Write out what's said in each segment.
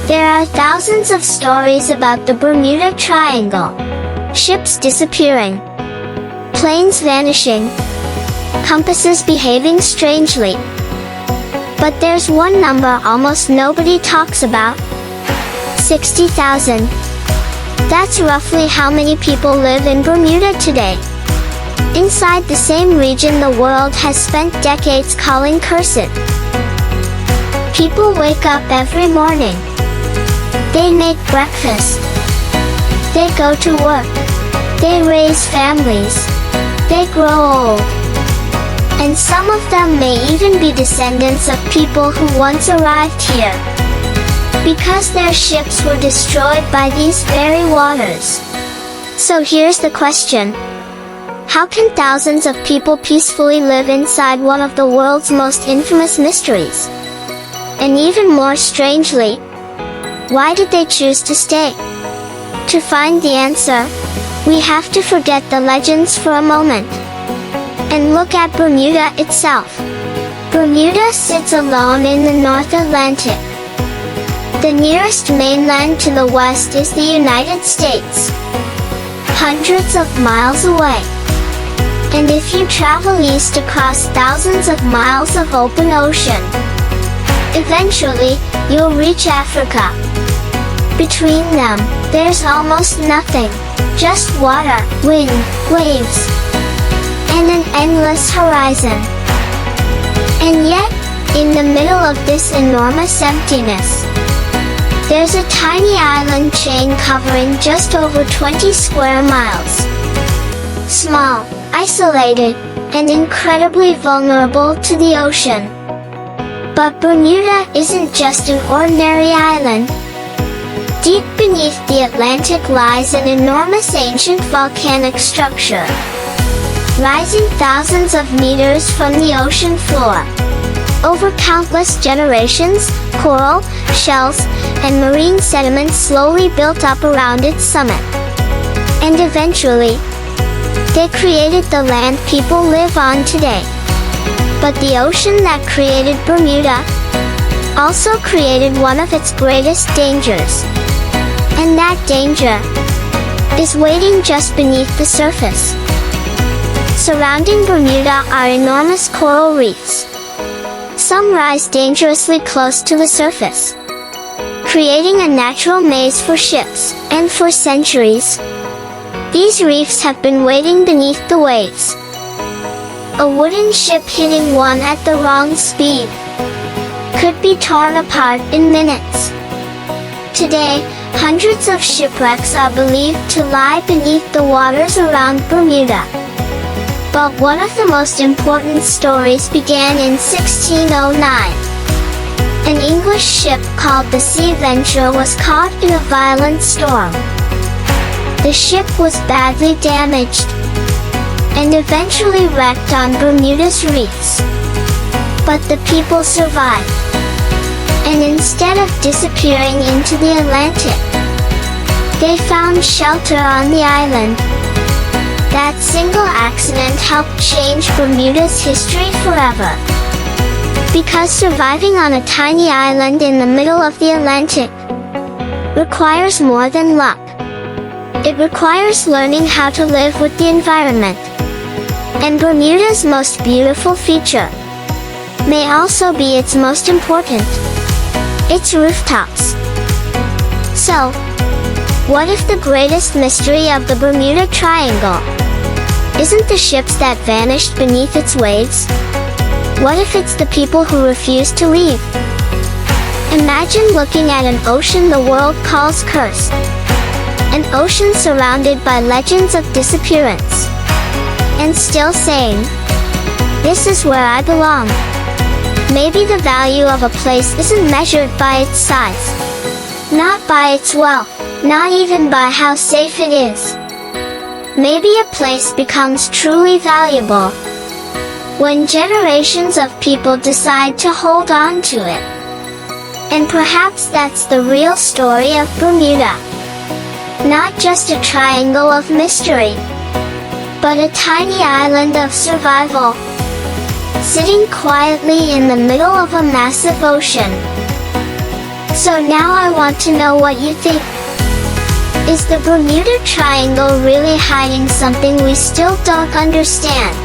There are thousands of stories about the Bermuda Triangle. Ships disappearing, planes vanishing, compasses behaving strangely. But there's one number almost nobody talks about. 60,000. That's roughly how many people live in Bermuda today. Inside the same region the world has spent decades calling cursed. People wake up every morning. They make breakfast. They go to work. They raise families. They grow old. And some of them may even be descendants of people who once arrived here, because their ships were destroyed by these very waters. So here's the question. How can thousands of people peacefully live inside one of the world's most infamous mysteries? And even more strangely, why did they choose to stay? To find the answer, we have to forget the legends for a moment and look at Bermuda itself. Bermuda sits alone in the North Atlantic. The nearest mainland to the west is the United States, hundreds of miles away. And if you travel east across thousands of miles of open ocean, eventually, you'll reach Africa. Between them, there's almost nothing, just water, wind, waves, and an endless horizon. And yet, in the middle of this enormous emptiness, there's a tiny island chain covering just over 20 square miles. Small, isolated, and incredibly vulnerable to the ocean. But Bermuda isn't just an ordinary island. Deep beneath the Atlantic lies an enormous ancient volcanic structure, rising thousands of meters from the ocean floor. Over countless generations, coral, shells, and marine sediment slowly built up around its summit. And eventually, they created the land people live on today. But the ocean that created Bermuda also created one of its greatest dangers. And that danger is waiting just beneath the surface. Surrounding Bermuda are enormous coral reefs. Some rise dangerously close to the surface, creating a natural maze for ships, and for centuries, these reefs have been waiting beneath the waves. A wooden ship hitting one at the wrong speed could be torn apart in minutes. Today, hundreds of shipwrecks are believed to lie beneath the waters around Bermuda. But one of the most important stories began in 1609. An English ship called the Sea Venture was caught in a violent storm. The ship was badly damaged and eventually wrecked on Bermuda's reefs. But the people survived. And instead of disappearing into the Atlantic, they found shelter on the island. That single accident helped change Bermuda's history forever. Because surviving on a tiny island in the middle of the Atlantic requires more than luck. It requires learning how to live with the environment. And Bermuda's most beautiful feature may also be its most important: its rooftops. So, what if the greatest mystery of the Bermuda Triangle isn't the ships that vanished beneath its waves? What if it's the people who refuse to leave? Imagine looking at an ocean the world calls cursed. An ocean surrounded by legends of disappearance. And still saying, "This is where I belong." Maybe the value of a place isn't measured by its size, not by its wealth, not even by how safe it is. Maybe a place becomes truly valuable when generations of people decide to hold on to it. And perhaps that's the real story of Bermuda. Not just a triangle of mystery, but a tiny island of survival, sitting quietly in the middle of a massive ocean. So now I want to know what you think. Is the Bermuda Triangle really hiding something we still don't understand?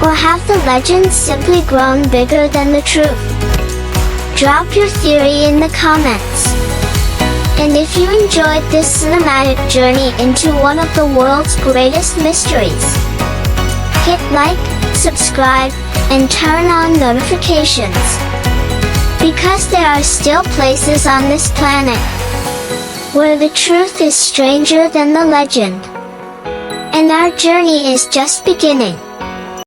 Or have the legends simply grown bigger than the truth? Drop your theory in the comments. And if you enjoyed this cinematic journey into one of the world's greatest mysteries, hit like, subscribe, and turn on notifications. Because there are still places on this planet where the truth is stranger than the legend. And our journey is just beginning.